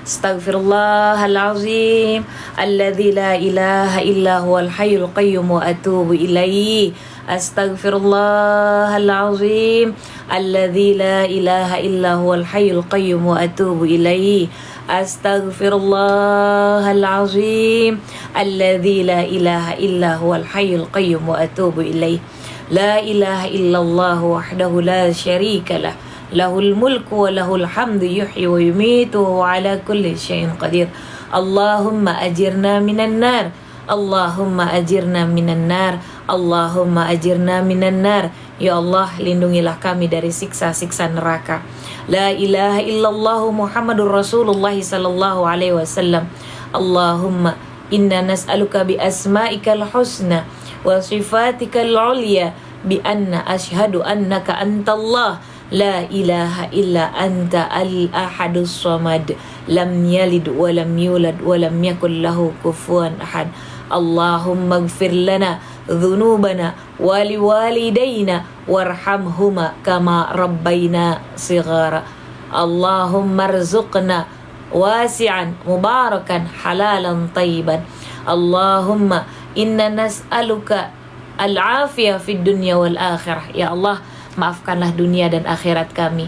Astaghfirullahal azim alladzi la ilaha illa huwal hayyul qayyum wa atubu ilaihi. Astaghfirullahal azim alladzi la ilaha illa huwal hayyul qayyum wa atubu ilaihi. Astaghfirullahal azim alladzi la ilaha illa huwal hayyul qayyum wa atubu ilaihi. La ilaha illallah wahdahu la syarika lah, lahul mulku wa lahul hamdu yuhyi wa yumitu wa ala kulli syai'in qadir. Allahumma ajirna minan nar, Allahumma ajirna minan nar, Allahumma ajirna minan nar. Ya Allah, lindungilah kami dari siksa-siksa neraka. La ilaha illallah Muhammadur Rasulullah sallallahu alaihi wasallam. Allahumma inna nas'aluka bi asma'ikal husna wa sifatikal ulya bi anna asyhadu annaka antallah la ilaha illa anta al-ahadus samad lam yalid wa lam yulad wa lam yakul lahu kufuwan ahad. Allahumma ighfir lana dhunubana wa liwalidayna warhamhuma kama rabbayna sighara. Allahumma arzuqna wasi'an mubarakan halalan tayyiban. Allahumma inna nas'aluka al-afiyah fid dunya wal akhirah. Ya Allah, maafkanlah dunia dan akhirat kami,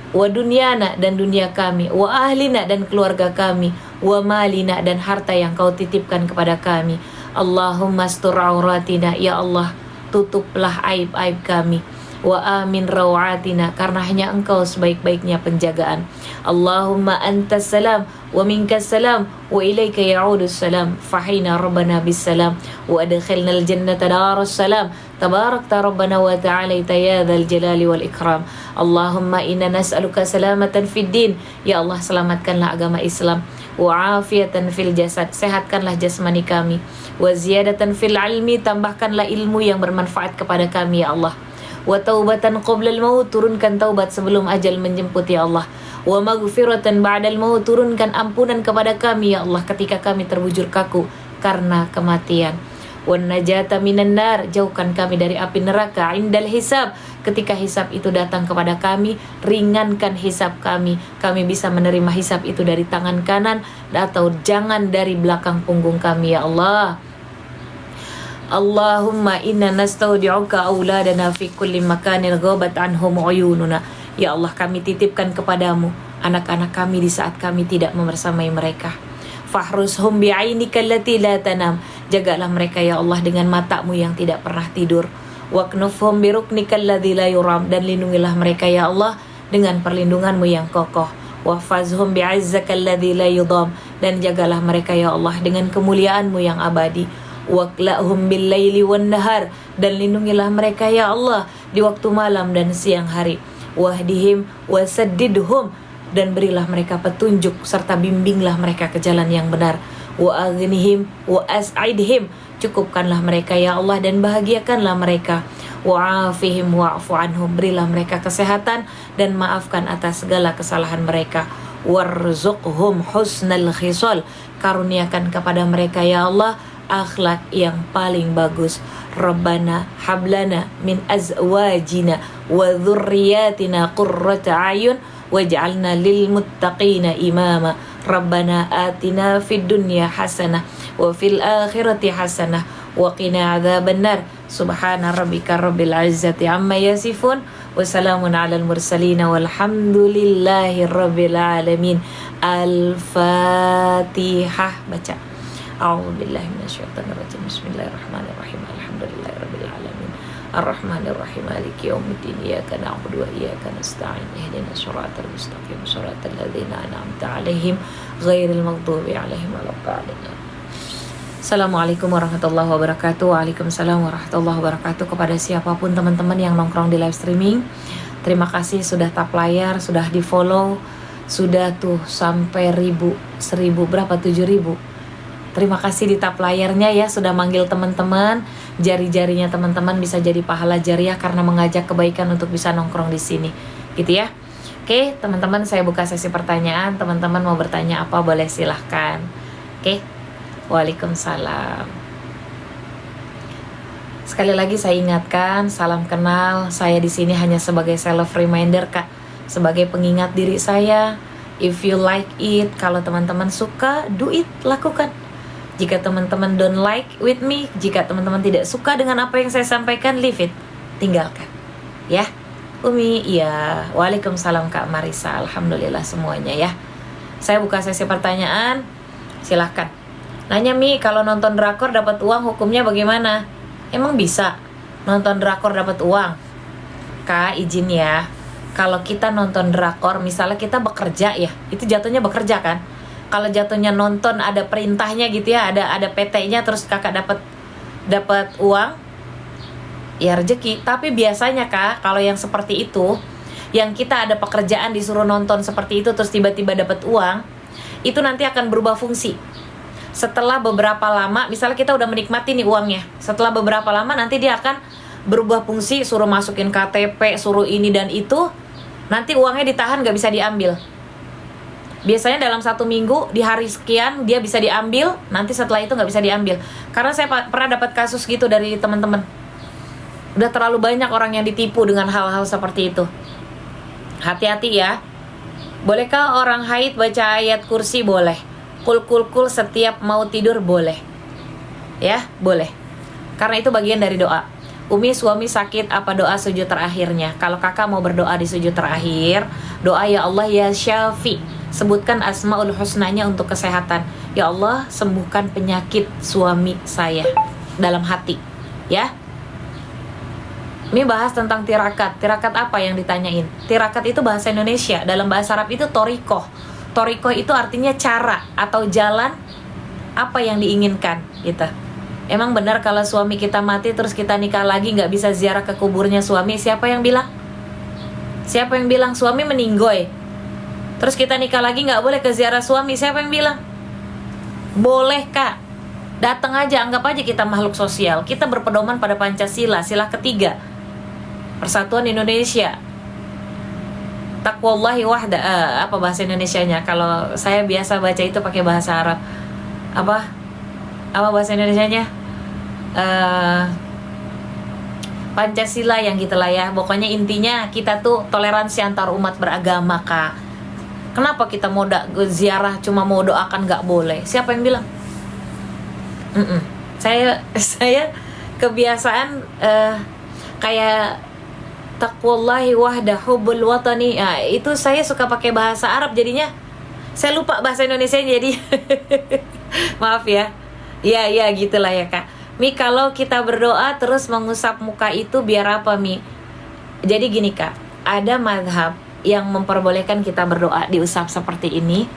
wa dunyana dan dunia kami, wa ahlina dan keluarga kami, wa malina dan harta yang kau titipkan kepada kami. Allahumma astur auratina, ya Allah, tutuplah aib-aib kami. Wa amin rawatina, karena hanya engkau sebaik-baiknya penjagaan. Allahumma antas salam wa minkas salam wa ilaika ya'udus salam fahina rabbana bis salam wa adkhilnal jannata darus salam tabarakta rabbana wa ta'alaita ya dzal jalali wal ikram. Allahumma inna nas'aluka salamatan fid din, ya Allah, selamatkanlah agama Islam, wa afiatan fil jasad, sehatkanlah jasmani kami, wa ziyadatan fil ilmi, tambahkanlah ilmu yang bermanfaat kepada kami ya Allah, wa taubatan qoblal maut, turunkan taubat sebelum ajal menjemput ya Allah, wa maghfiratan ba'dal maut, turunkan ampunan kepada kami ya Allah ketika kami terbujur kaku karena kematian, wan najata minan nar, jauhkan kami dari api neraka indal hisab, ketika hisab itu datang kepada kami, ringankan hisab kami bisa menerima hisab itu dari tangan kanan atau jangan dari belakang punggung kami ya Allah. Allahumma inna nastaudi'uka auladana fi kulli makanin ghabat anhum uyununa. Ya Allah, kami titipkan kepadamu anak-anak kami di saat kami tidak membersamai mereka. Fahrushum bi'ainika allati la tanam, jagalah mereka ya Allah dengan matamu yang tidak pernah tidur. Waknufhum biruknika alladzi la yuram, dan lindungilah mereka ya Allah dengan perlindunganmu yang kokoh. Wahfazhum bi'izzaka alladzi la yudam, dan jagalah mereka ya Allah dengan kemuliaanmu yang abadi. Waqla'hum bil laili wan nahar, dan lindungilah mereka ya Allah di waktu malam dan siang hari. Wahdihim wasaddidhum, dan berilah mereka petunjuk serta bimbinglah mereka ke jalan yang benar. Wa aghnihim wa as'idhim, cukupkanlah mereka ya Allah dan bahagiakanlah mereka. Wa afihim wa'fu anhum, berilah mereka kesehatan dan maafkan atas segala kesalahan mereka. Warzuqhum husnal khisal, karuniakan kepada mereka ya Allah akhlak yang paling bagus. Rabbana hablana min azwajina wa dhurriyyatina qurrata ayun waj'alna lil muttaqina imama. Rabbana atina fid dunya hasanah wa fil akhirati hasanah wa qina adzabannar. Subhana rabbika rabbil izzati amma yasifun wa salamun alal mursalin walhamdulillahi rabbil alamin. Al-Fatihah. Baca. A'udzubillahi minasyaitonir rajim. Bismillahirrahmanirrahim. Alhamdulillahirabbil alamin. Arrahmanirrahim. Maliki yaumiddin. Iyyaka na'budu wa iyyaka nasta'in. Ihdinas siratal mustaqim. Siratal ladzina an'amta 'alaihim ghairil maghdubi 'alaihim waladdallin. Assalamualaikum warahmatullahi wabarakatuh. Waalaikumsalam warahmatullahi wabarakatuh. Kepada siapapun teman-teman yang nongkrong di live streaming, terima kasih sudah tap layar, sudah di follow, sudah tuh sampai 1000 berapa, 7000. Terima kasih di tap layarnya ya, sudah manggil teman-teman. Jari-jarinya teman-teman bisa jadi pahala jariah karena mengajak kebaikan untuk bisa nongkrong di sini, gitu ya. Oke, teman-teman, saya buka sesi pertanyaan. Teman-teman mau bertanya apa boleh silahkan. Oke. Waalaikumsalam. Sekali lagi saya ingatkan, salam kenal. Saya di sini hanya sebagai self reminder, Kak, sebagai pengingat diri saya If you like it, kalau teman-teman suka, do it, lakukan. Jika teman-teman don't like with me, jika teman-teman tidak suka dengan apa yang saya sampaikan, leave it, tinggalkan. Ya, Umi, iya. Waalaikumsalam Kak Marisa. Alhamdulillah semuanya ya. Saya buka sesi pertanyaan. Silahkan. Nanya Mi, kalau nonton drakor dapat uang hukumnya bagaimana? Emang bisa nonton drakor dapat uang? Kak, izin ya. Kalau kita nonton drakor, misalnya kita bekerja ya, itu jatuhnya bekerja kan? Kalau jatuhnya nonton ada perintahnya gitu ya, ada PT-nya, terus kakak dapat uang, ya rezeki. Tapi biasanya Kak, kalau yang seperti itu, yang kita ada pekerjaan disuruh nonton seperti itu terus tiba-tiba dapat uang, itu nanti akan berubah fungsi. Setelah beberapa lama, misalnya kita udah menikmati nih uangnya, setelah beberapa lama nanti dia akan berubah fungsi, suruh masukin KTP, suruh ini dan itu, nanti uangnya ditahan, gak bisa diambil. Biasanya dalam 1 minggu, di hari sekian dia bisa diambil, nanti setelah itu gak bisa diambil. Karena saya pernah dapat kasus gitu dari teman-teman. Udah terlalu banyak orang yang ditipu dengan hal-hal seperti itu. Hati-hati ya. Bolehkah orang haid baca ayat kursi? Boleh. Kul setiap mau tidur boleh. Ya, boleh. Karena itu bagian dari doa. Umi, suami sakit, apa doa sujud terakhirnya? Kalau kakak mau berdoa di sujud terakhir, doa ya Allah ya Syafi, sebutkan asmaul husnanya untuk kesehatan. Ya Allah, sembuhkan penyakit suami saya dalam hati. Ya. Ini bahas tentang tirakat. Tirakat apa yang ditanyain? Tirakat itu bahasa Indonesia. Dalam bahasa Arab itu torikoh. Torikoh itu artinya cara atau jalan apa yang diinginkan gitu. Emang benar kalau suami kita mati terus kita nikah lagi nggak bisa ziarah ke kuburnya suami? Siapa yang bilang? Siapa yang bilang suami meninggoy? Terus kita nikah lagi nggak boleh ke ziarah suami? Siapa yang bilang? Boleh Kak. Datang aja, anggap aja kita makhluk sosial. Kita berpedoman pada Pancasila, sila ketiga. Persatuan Indonesia. Taqwallahi wahda. Apa bahasa Indonesianya? Kalau saya biasa baca itu pakai bahasa Arab. Apa bahasa Indonesianya? Pancasila yang gitulah ya. Pokoknya intinya kita tuh toleransi antar umat beragama Kak. Kenapa kita mau ziarah cuma mau doakan nggak boleh? Siapa yang bilang? Saya kebiasaan kayak taqwallahi wahda hubbul watani. Nah, itu saya suka pakai bahasa Arab jadinya saya lupa bahasa Indonesia jadi maaf ya. Iya gitulah ya Kak. Mi, kalau kita berdoa terus mengusap muka itu biar apa Mi? Jadi gini Kak, ada madhab yang memperbolehkan kita berdoa diusap seperti ini.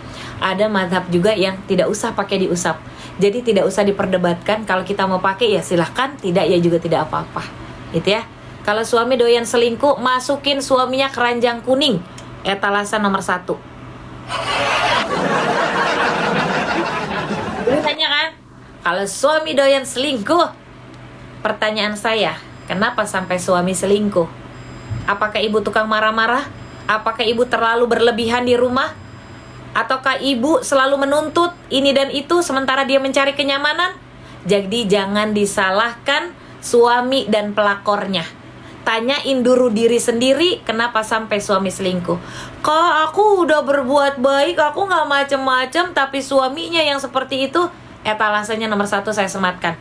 Ada madhab juga yang tidak usah pakai diusap. Jadi tidak usah diperdebatkan. Kalau kita mau pakai ya silahkan, tidak ya juga tidak apa-apa. Gitu ya. Kalau suami doyan selingkuh, masukin suaminya keranjang kuning. Etalase nomor 1. Tanya kan? Kalau suami doyan selingkuh, pertanyaan saya, kenapa sampai suami selingkuh? Apakah ibu tukang marah-marah? Apakah ibu terlalu berlebihan di rumah? Ataukah ibu selalu menuntut ini dan itu sementara dia mencari kenyamanan? Jadi jangan disalahkan suami dan pelakornya. Tanyain dulu diri sendiri, kenapa sampai suami selingkuh? Kak, aku udah berbuat baik, aku gak macem-macem, tapi suaminya yang seperti itu. Etalasenya nomor 1 saya sematkan.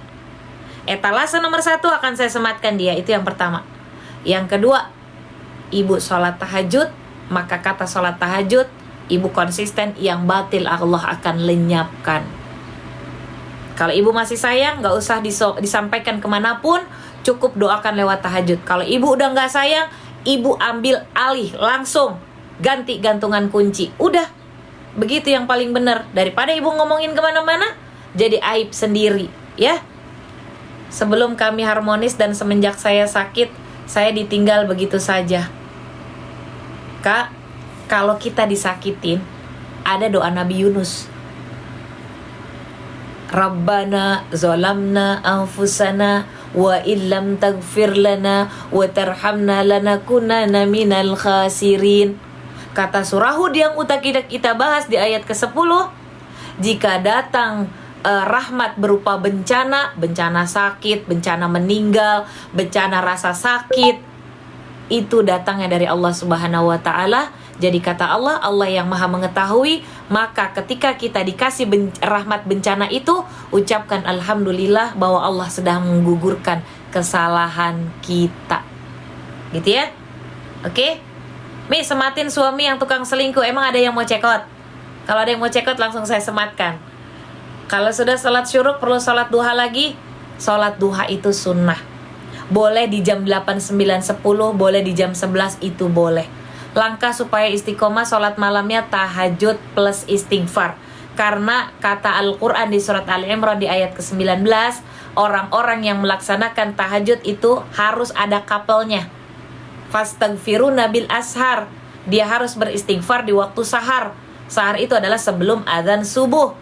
Etalase nomor 1 akan saya sematkan dia. Itu yang pertama. Yang kedua, ibu sholat tahajud, maka kata sholat tahajud, ibu konsisten, yang batil Allah akan lenyapkan. Kalau ibu masih sayang, gak usah disampaikan kemanapun, cukup doakan lewat tahajud. Kalau ibu udah gak sayang, ibu ambil alih, langsung ganti gantungan kunci. Udah, begitu yang paling benar. Daripada ibu ngomongin kemana-mana, jadi aib sendiri ya. Sebelum kami harmonis dan semenjak saya sakit, saya ditinggal begitu saja. Kak, kalau kita disakitin, ada doa Nabi Yunus. Rabbana zolamna anfusana wa illam taghfir lana wa tarhamna lanakunanna minal khasirin. Kata surah Hud yang kita bahas di ayat ke-10, jika datang rahmat berupa bencana sakit, bencana meninggal, bencana rasa sakit, itu datangnya dari Allah Subhanahu wa taala. Jadi kata Allah, Allah yang maha mengetahui. Maka ketika kita dikasih rahmat bencana itu, ucapkan alhamdulillah bahwa Allah sedang menggugurkan kesalahan kita. Gitu ya. Oke? Mi, sematin suami yang tukang selingkuh. Emang ada yang mau cekot? Kalau ada yang mau cekot langsung saya sematkan. Kalau sudah sholat syuruk perlu sholat duha lagi. Sholat duha itu sunnah. Boleh di jam 8, 9, 10, boleh di jam 11, itu boleh. Langkah supaya istiqomah sholat malamnya tahajud plus istighfar. Karena kata Al-Quran di surat Ali Imran di ayat ke-19, orang-orang yang melaksanakan tahajud itu harus ada kapelnya. Fastaghfiruna bil ashar. Dia harus beristighfar di waktu sahar. Sahar itu adalah sebelum adzan subuh.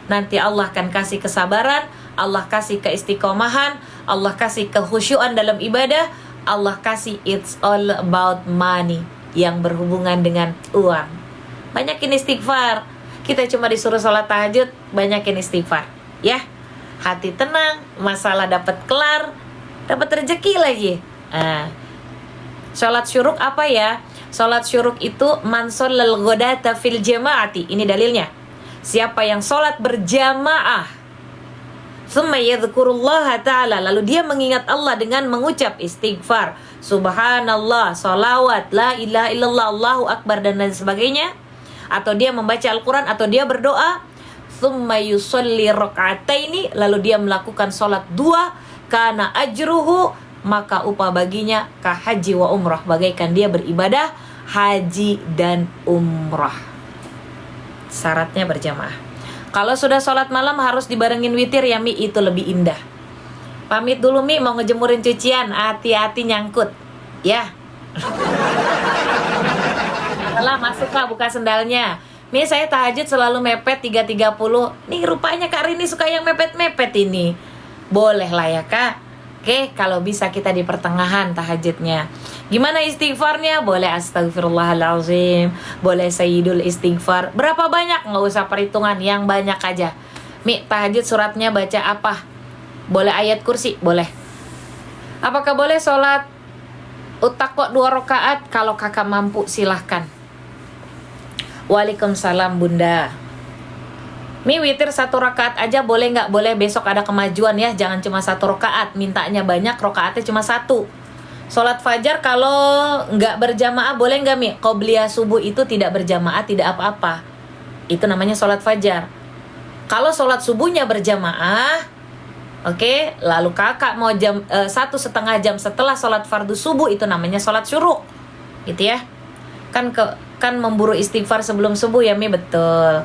Nanti Allah akan kasih kesabaran, Allah kasih keistiqomahan, Allah kasih kekhusyuan dalam ibadah, Allah kasih it's all about money, yang berhubungan dengan uang. Banyakin istighfar. Kita cuma disuruh sholat tahajud, banyakin istighfar. Ya, hati tenang, masalah dapat kelar, dapat rezeki lagi. Sholat syuruk apa ya? Sholat syuruk itu man shallal ghadata fil jama'ati. Ini dalilnya. Siapa yang sholat berjamaah, thumma yadhkurullaha ta'ala, lalu dia mengingat Allah dengan mengucap istighfar, subhanallah, salawat, la ilaha illallah, Allahu akbar, dan lain sebagainya, atau dia membaca Al-Quran, atau dia berdoa, thumma yusalli raka'ataini, lalu dia melakukan sholat dua, kana ajruhu, maka upah baginya kahaji wa umrah, bagaikan dia beribadah haji dan umrah. Syaratnya berjamaah. Kalau sudah sholat malam harus dibarengin witir ya Mi, itu lebih indah. Pamit dulu Mi, mau ngejemurin cucian, hati-hati nyangkut ya. Setelah masuklah, buka sendalnya. Mi, saya tahajud selalu mepet 3.30. Nih rupanya Kak Rini suka yang mepet-mepet ini. Boleh lah ya Kak. Oke, kalau bisa kita di pertengahan tahajudnya. Gimana istighfarnya? Boleh astagfirullahalazim, boleh sayyidul istighfar. Berapa banyak? Nggak usah perhitungan, yang banyak aja. Mi, tahajud suratnya baca apa? Boleh ayat kursi? Boleh. Apakah boleh sholat utakwa 2 rakaat? Kalau kakak mampu silahkan. Waalaikumsalam Bunda. Mi, witir 1 rakaat aja boleh nggak? Boleh, besok ada kemajuan ya. Jangan cuma 1 rakaat, mintanya banyak, rakaatnya cuma 1. Sholat fajar kalau nggak berjamaah boleh nggak Mi? Qobliyah subuh itu tidak berjamaah, tidak apa-apa. Itu namanya sholat fajar. Kalau sholat subuhnya berjamaah, oke, lalu kakak mau 1,5 jam setelah sholat fardu subuh, itu namanya sholat syuruk, gitu ya. Kan memburu istighfar sebelum subuh ya Mi, betul.